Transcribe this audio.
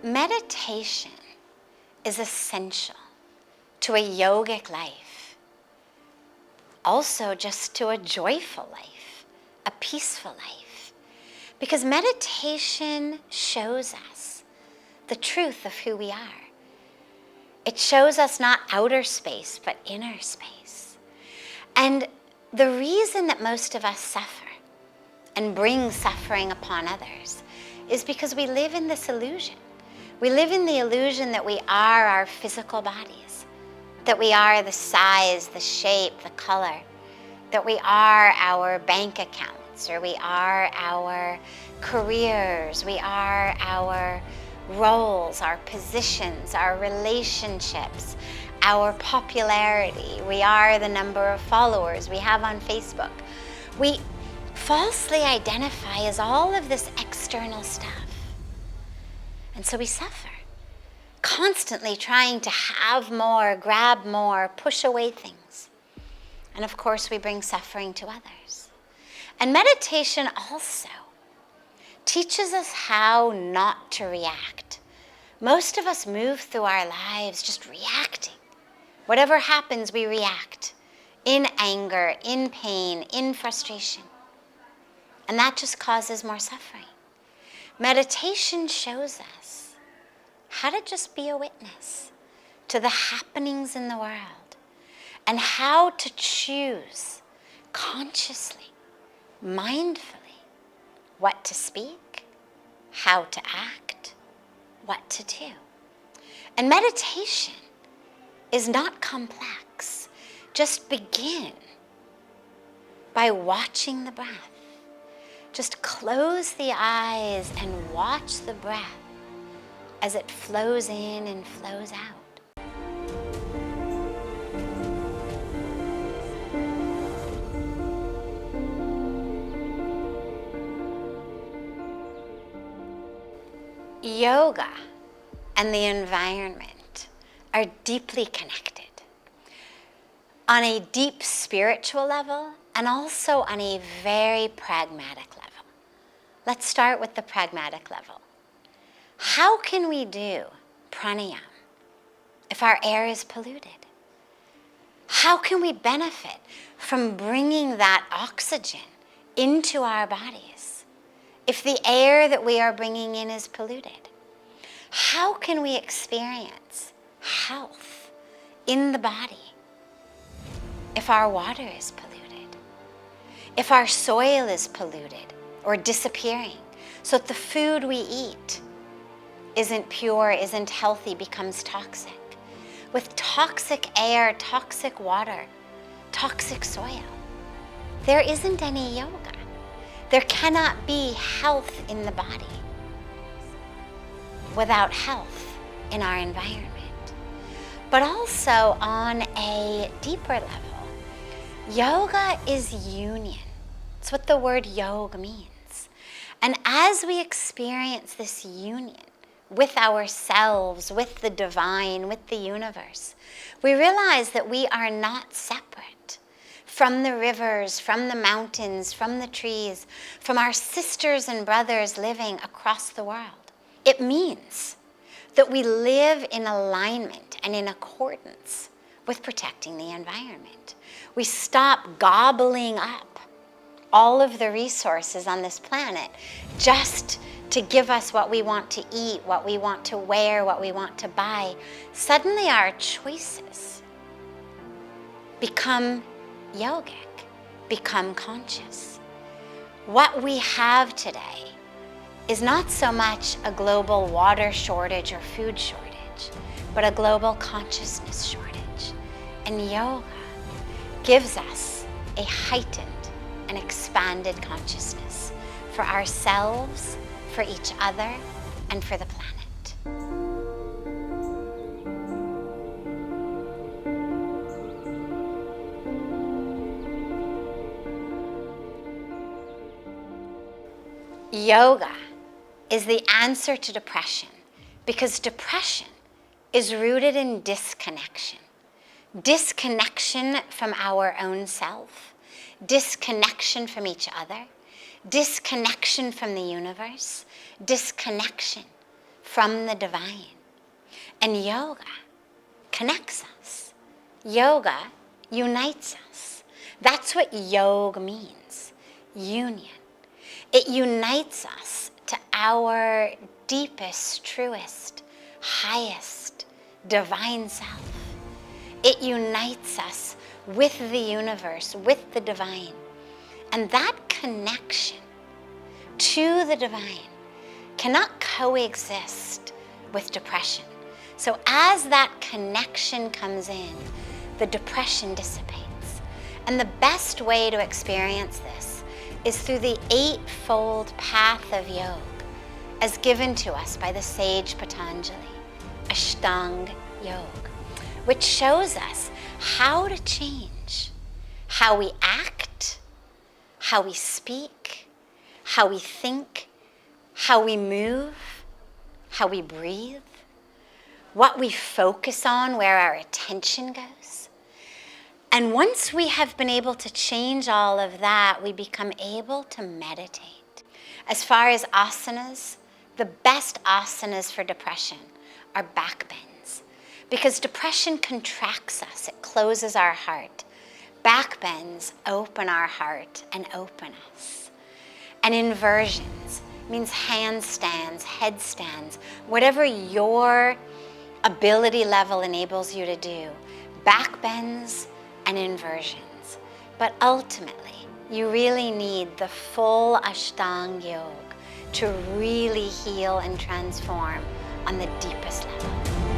meditation is essential to a yogic life, also just to a joyful life, a peaceful life, because meditation shows us the truth of who we are. It shows us not outer space, but inner space. And the reason that most of us suffer and bring suffering upon others is because we live in this illusion. We live in the illusion that we are our physical bodies, that we are the size, the shape, the color, that we are our bank accounts, or we are our careers, we are our roles, our positions, our relationships, our popularity. We are the number of followers we have on Facebook. We falsely identify as all of this external stuff. And so we suffer, constantly trying to have more, grab more, push away things. And of course, we bring suffering to others. And meditation also teaches us how not to react. Most of us move through our lives just reacting. Whatever happens, we react in anger, in pain, in frustration. And that just causes more suffering. Meditation shows us how to just be a witness to the happenings in the world and how to choose consciously, mindfully, what to speak, how to act, what to do. And meditation is not complex. Just begin by watching the breath. Just close the eyes and watch the breath as it flows in and flows out. Yoga and the environment are deeply connected on a deep spiritual level and also on a very pragmatic level. Let's start with the pragmatic level. How can we do pranayama if our air is polluted? How can we benefit from bringing that oxygen into our bodies if the air that we are bringing in is polluted? How can we experience health in the body if our water is polluted? If our soil is polluted or disappearing, so that the food we eat isn't pure, isn't healthy, becomes toxic. With toxic air, toxic water, toxic soil, there isn't any yoga. There cannot be health in the body without health in our environment. But also on a deeper level, yoga is union. It's what the word yoga means. And as we experience this union with ourselves, with the divine, with the universe, we realize that we are not separate from the rivers, from the mountains, from the trees, from our sisters and brothers living across the world. It means that we live in alignment and in accordance with protecting the environment. We stop gobbling up all of the resources on this planet just to give us what we want to eat, what we want to wear, what we want to buy. Suddenly our choices become yogic, become conscious. What we have today is not so much a global water shortage or food shortage, but a global consciousness shortage. And yoga gives us a heightened and expanded consciousness for ourselves, for each other, and for the planet. Yoga is the answer to depression because depression is rooted in disconnection. Disconnection from our own self, disconnection from each other, disconnection from the universe, disconnection from the divine. And yoga connects us. Yoga unites us. That's what yoga means, union. It unites us to our deepest, truest, highest, divine self. It unites us with the universe, with the divine. And that connection to the divine cannot coexist with depression. So as that connection comes in, the depression dissipates. And the best way to experience this is through the eightfold path of yoga as given to us by the sage Patanjali, Ashtanga Yoga, which shows us how to change how we act, how we speak, how we think, how we move, how we breathe, what we focus on, where our attention goes. And once we have been able to change all of that, we become able to meditate. As far as asanas, the best asanas for depression are back bends, because depression contracts us, it closes our heart. Back bends open our heart and open us. And inversions means handstands, headstands, whatever your ability level enables you to do, back bends and inversions. But ultimately, you really need the full Ashtanga Yoga to really heal and transform on the deepest level.